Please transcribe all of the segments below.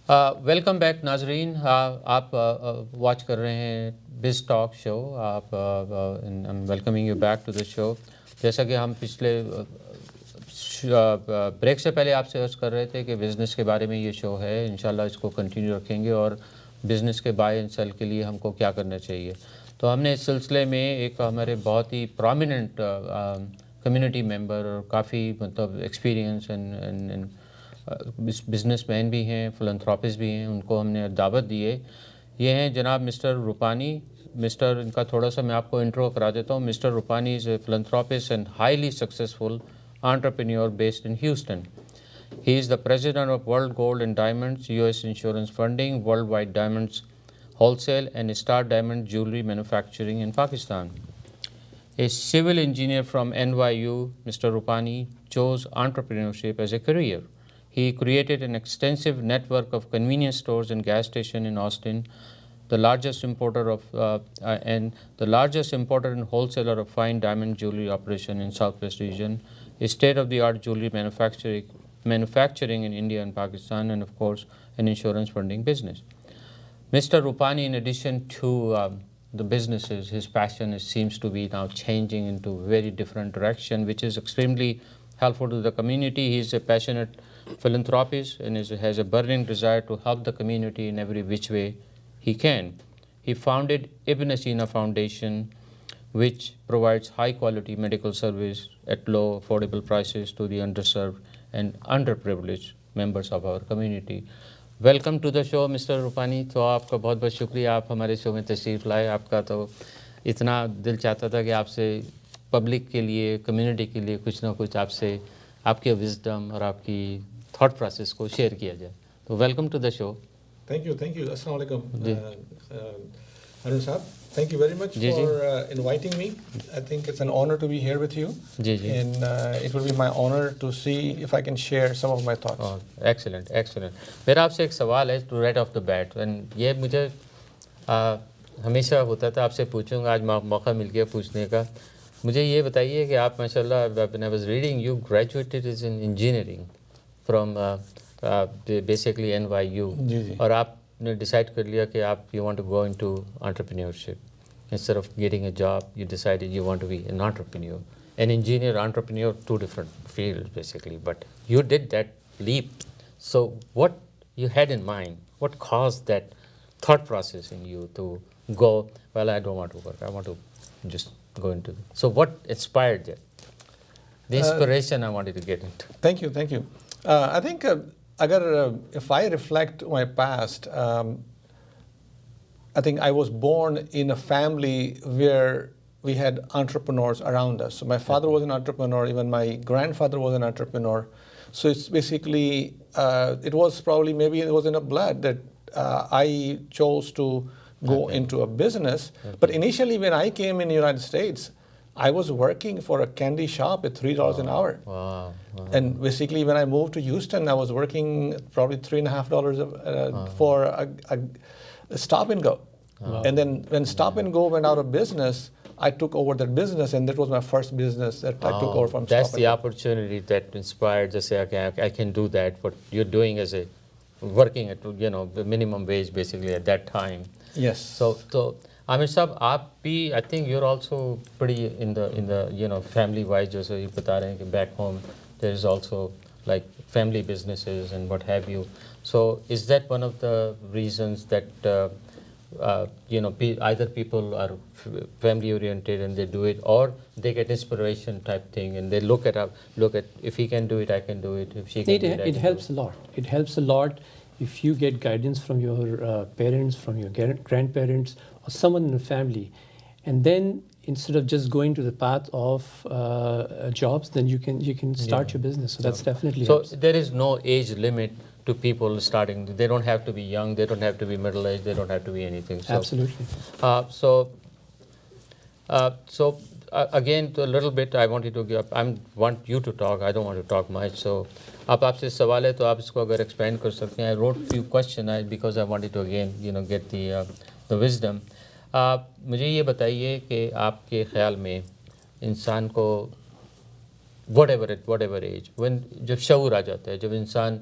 Welcome back नाजरीन। आप watch कर रहे हैं बिज टॉक शो। आप I am welcoming you back to the show. जैसा कि हम पिछले ब्रेक से पहले आपसे अर्ज कर रहे थे कि बिज़नेस के बारे में ये शो है, इंशाल्लाह इसको कंटिन्यू रखेंगे और बिज़नेस के बाय एंड सेल के लिए हमको क्या करना चाहिए। तो हमने इस सिलसिले में एक हमारे बहुत ही प्रोमिनेंट कम्युनिटी मेंबर और काफ़ी मतलब एक्सपीरियंस एंड बिजनेसमैन भी हैं, फिलैंथ्रोपिस्ट भी हैं, उनको हमने दावत दी है। ये हैं जनाब मिस्टर रूपानी। मिस्टर इनका थोड़ा सा मैं आपको इंट्रो करा देता हूँ। Mister Rupani is a philanthropist and highly successful entrepreneur based in Houston. He is the president of World Gold and Diamonds, US Insurance Funding, Worldwide Diamonds Wholesale, and Star Diamond Jewelry Manufacturing in Pakistan. A civil engineer from NYU, Mr. Rupani chose entrepreneurship as a career. He created an extensive network of convenience stores and gas stations in Austin, the largest importer and wholesaler of fine diamond jewelry operation in Southwest region, a state-of-the-art jewelry manufacturing in India and Pakistan, and of course an insurance funding business. Mr. Rupani, in addition to the businesses, his passion seems to be now changing into very different direction, which is extremely helpful to the community. He is a passionate philanthropist and has a burning desire to help the community in every which way he can. He founded Ibn Sina Foundation, which provides high-quality medical service at low, affordable prices to the underserved and underprivileged members of our community. Welcome to the show mister Rupani. तो आपका बहुत बहुत शुक्रिया, आप हमारे show में तशरीफ़ लाए। आपका तो इतना दिल चाहता था कि आपसे पब्लिक के लिए, कम्युनिटी के लिए कुछ ना कुछ आपसे आपके विजडम और आपकी थॉट प्रोसेस को शेयर किया जाए। तो welcome to the show. Thank you अस्सलाम वालेकुम Harun Saab, thank you very much for inviting me. I think it's an honor to be here with you. And it will be my honor to see if I can share some of my thoughts. Oh, excellent, excellent. मेरा आपसे एक सवाल है to right off the bat, and ये मुझे हमेशा होता था, आपसे पूछूंगा, आज मौका मिल गया पूछने का। मुझे ये बताइए कि आप माशाल्लाह, when I was reading, you graduated in engineering from basically NYU, और आपने डिसाइड कर लिया कि आप you want to go into entrepreneurship. Instead of getting a job, you decided you want to be an entrepreneur. An engineer, entrepreneur, two different fields basically, but you did that leap. So what you had in mind, what caused that thought process in you to go, well, I don't want to work, I want to just go into it. So what inspired that? The inspiration I wanted to get into. Thank you. I think if I reflect my past, I think I was born in a family where we had entrepreneurs around us. So my father was an entrepreneur, even my grandfather was an entrepreneur. So it's basically, it was probably, maybe it was in a blood that I chose to go into a business. But initially when I came in the United States, I was working for a candy shop at $3 an hour. Wow. And basically when I moved to Houston, I was working probably $3.50 for a stop and go. Wow. And then when Stop and Go went out of business, I took over that business, and that was my first business that I took over from Stop and Go. That's the opportunity that inspired to say, okay, I can do that. What you're doing as a working at the minimum wage basically at that time. Yes. So Amir Saab, I think you're also pretty in the family wise. जैसे you बता रहे हैं कि back home there is also like family businesses and what have you. So is that one of the reasons that either people are family oriented and they do it, or they get inspiration type thing and they look at if he can do it, I can do it. If she can do it, it helps a lot. It helps a lot if you get guidance from your parents, from your grandparents, or someone in the family, and then instead of just going to the path of jobs, then you can start your business. So that's definitely helps. There is no age limit to people starting. They don't have to be young, they don't have to be middle-aged, they don't have to be anything. So, absolutely. Again, to a little bit, I want you to talk. I don't want to talk much. So, आपसे सवाल है तो आप इसको अगर expand कर सकते हैं. I wrote few questions because I wanted to again, get the wisdom. मुझे ये बताइए कि आपके ख्याल में इंसान को whatever age, when जब शऊर आ जाता है, जब इंसान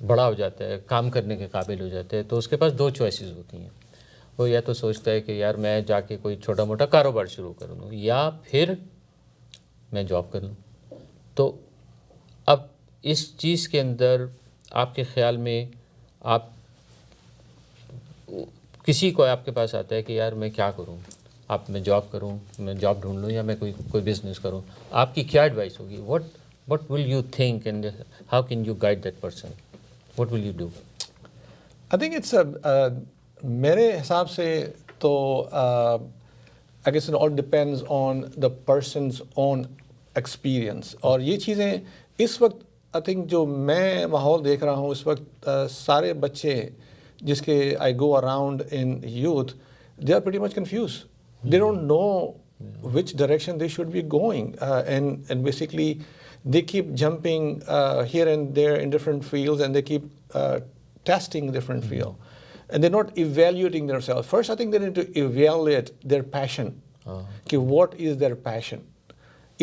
बड़ा हो जाता है, काम करने के काबिल हो जाता है, तो उसके पास दो चॉइसेस होती हैं। वो या तो सोचता है कि यार मैं जाके कोई छोटा मोटा कारोबार शुरू कर लूँ या फिर मैं जॉब कर लूँ। तो अब इस चीज़ के अंदर आपके ख़्याल में आप किसी को आपके पास आता है कि यार मैं क्या करूँ, आप मैं जॉब करूँ, मैं जॉब ढूंढ लूँ या मैं कोई बिज़नेस करूँ, आपकी क्या एडवाइस होगी? What will you think and how can you guide that person? What will you do? I think it's मेरे हिसाब से तो I guess it all depends on the person's own experience. और ये चीज़ें इस वक्त आई थिंक जो मैं माहौल देख रहा हूँ इस वक्त सारे बच्चे जिसके I go around in youth, they are pretty much confuse, they don't know which direction they should be going, and basically they keep jumping here and there in different fields, and they keep testing different field, and they're not evaluating themselves. First, I think they need to evaluate their passion. Okay, what is their passion?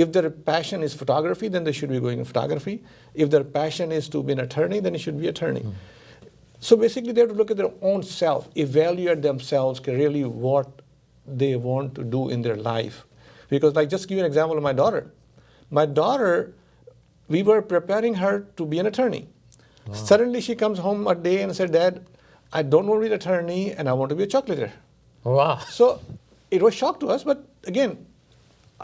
If their passion is photography, then they should be going in photography. If their passion is to be an attorney, then it should be attorney. So basically, they have to look at their own self, evaluate themselves, really what they want to do in their life. Because like, just give you an example of my daughter. My daughter, we were preparing her to be an attorney. Wow. Suddenly she comes home a day and said, Dad, I don't want to be an attorney and I want to be a chocolater. Wow. So it was a shock to us, but again,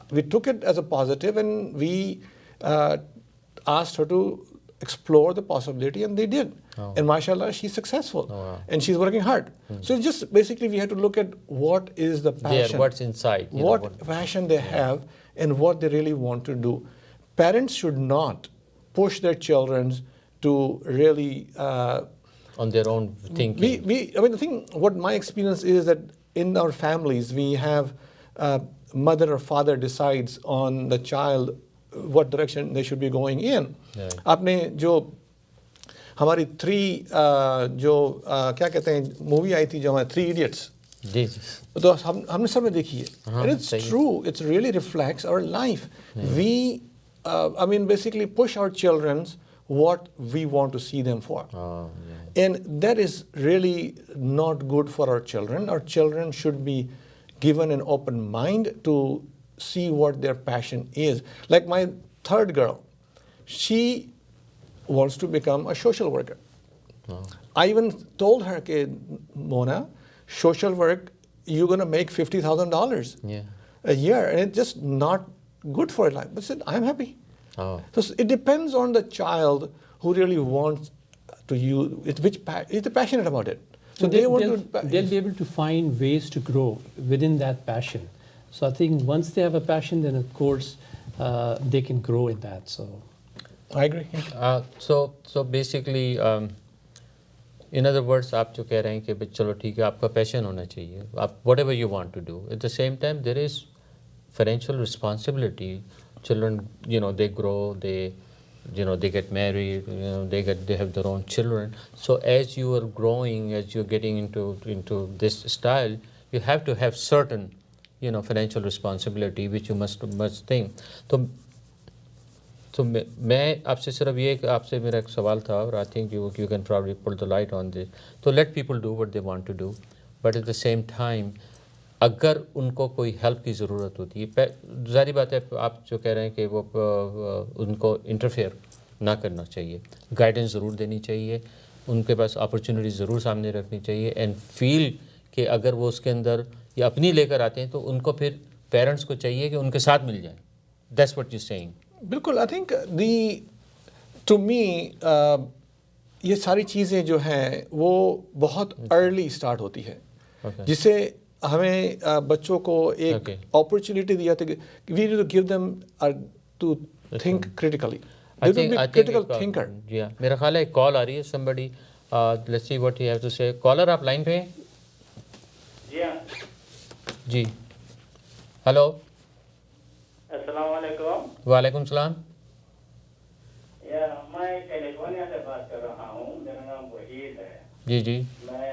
we took it as a positive and we asked her to explore the possibility, and they did. Oh. And mashallah, she's successful. Oh, wow. And she's working hard. So it's just basically we have to look at what is the passion. What's inside. What passion they have and what they really want to do. Parents should not push their children to really... on their own thinking. I mean, the thing, what my experience is that in our families, we have mother or father decides on the child what direction they should be going in. आपने जो हमारी क्या कहते हैं movie आई थी जो हमारी 3 Idiots, जी तो हमने सब में देखी है. And it's true, it really reflects our life. We I mean basically push our children what we want to see them for. And that is really not good for our children. Our children should be given an open mind to see what their passion is. Like my 3rd girl, she wants to become a social worker. I even told her, Mona, social work, you're going to make $50,000 a year, and it's just not good for her life. But I said, I'm happy. So it depends on the child who really wants to use it, is passionate about it. So they'll be able to find ways to grow within that passion. So I think once they have a passion, then of course they can grow in that. So I agree. So basically, in other words, आप जो कह रहे हैं कि चलो ठीक है, आपका passion होना चाहिए, आप whatever you want to do. At the same time, there is financial responsibility. Children, they grow, they get married, they have their own children. So as you are growing, as you're getting into this style, you have to have certain, financial responsibility which you must think. तो मैं आपसे सिर्फ ये आपसे मेरा एक सवाल था, और I think you can probably put the light on this. तो let people do what they want to do, but at the same time अगर उनको कोई हेल्प की ज़रूरत होती है, ज़ाहिर बात है आप जो कह रहे हैं कि वो उनको इंटरफेयर ना करना चाहिए, गाइडेंस ज़रूर देनी चाहिए, उनके पास अपॉर्चुनिटी ज़रूर सामने रखनी चाहिए, एंड फील कि अगर वो उसके अंदर या अपनी लेकर आते हैं तो उनको फिर पेरेंट्स को चाहिए कि उनके साथ मिल जाए. That's what you saying. बिल्कुल. आई थिंक टू मी ये सारी चीज़ें जो हैं वो बहुत अर्ली स्टार्ट होती है, जिससे हमें बच्चों को एक अपॉर्चुनिटी दिया था. We need to give them to think critically. They will be critical thinker. मेरा ख्याल है एक कॉल आ रही है. somebody, let's see what you have to say. Caller आप लाइन पे हैं? जी. हेलो. अस्सलाम वालेकुम. वालेकुम सलाम. मैं कैलिफोर्निया से बात कर रहा हूँ. मेरा नाम वहीद है. जी. मैं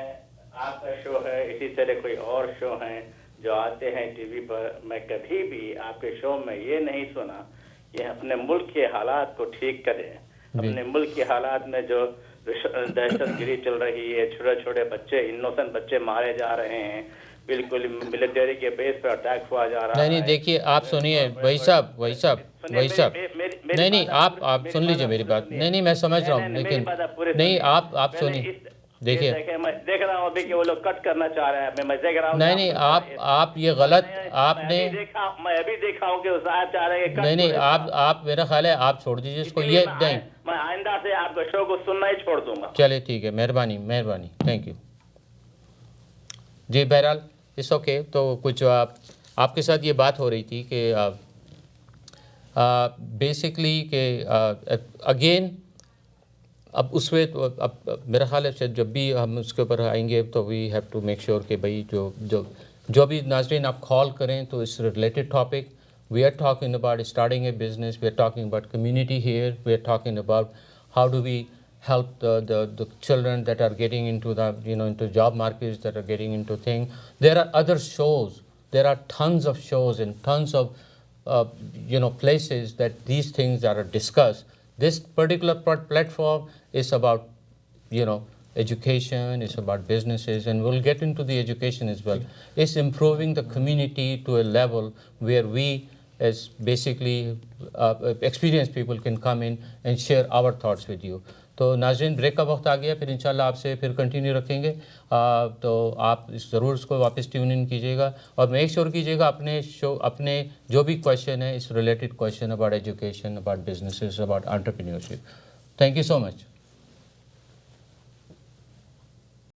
आपका शो है, इसी तरह कोई और शो हैं जो आते हैं टीवी पर. मैं कभी भी आपके शो में ये नहीं सुना कि अपने मुल्क के हालात को ठीक करें. अपने मुल्क के हालात में जो دہشت گری چل رہی ہے, چھوٹے چھوٹے بچے, انوسنٹ بچے مارے جا رہے ہیں, بالکل ملٹری کے بیس پر اٹیک ہوا جا رہا ہے. نہیں دیکھیے آپ سنیے بھائی صاحب نہیں آپ سن لیجیے میری بات. نہیں میں سمجھ رہا ہوں لیکن نہیں آپ سنیے دیکھیے میں دیکھ رہا ہوں ابھی کہ وہ لوگ کٹ کرنا چاہ رہے ہیں, میں دیکھ رہا ہوں. نہیں آپ یہ غلط آپ نے میں ابھی دیکھا ہوں کہ وہ صاحب چاہ رہے ہیں. نہیں آپ میرا خیال ہے آپ چھوڑ دیجیے اس کو. یہ نہیں, میں آئندہ سے آپ کے شو کو سننا ہی چھوڑ دوں گا. چلے ٹھیک ہے, مہربانی تھینک یو. جی بہرحال اس اوکے. تو کچھ آپ کے ساتھ یہ بات ہو رہی تھی کہ بیسکلی کہ اگین اب اس میں اب میرا خیال ہے جب بھی ہم اس کے اوپر آئیں گے تو we have to make sure کہ بھائی جو بھی ناظرین آپ کال کریں تو اس related topic. We are talking about starting a business, we are talking about community here, we are talking about how do we help the children that are getting into the into job markets, that are getting into thing. There are other shows, there are tons of shows and tons of places that these things are discussed. This particular platform is about education, it's about businesses, and we'll get into the education as well. It's improving the community to a level where we as basically experienced people can come in and share our thoughts with you. تو ناظرین break کا وقت آ گیا, پھر انشاءاللہ آپ سے پھر کنٹینیو رکھیں گے. تو آپ ضرور اس کو واپس ٹیون ان کیجیے گا اور میک شیور کیجیے گا اپنے جو بھی کویشچن ہے اس related question about education, about businesses, about entrepreneurship. Thank you so much.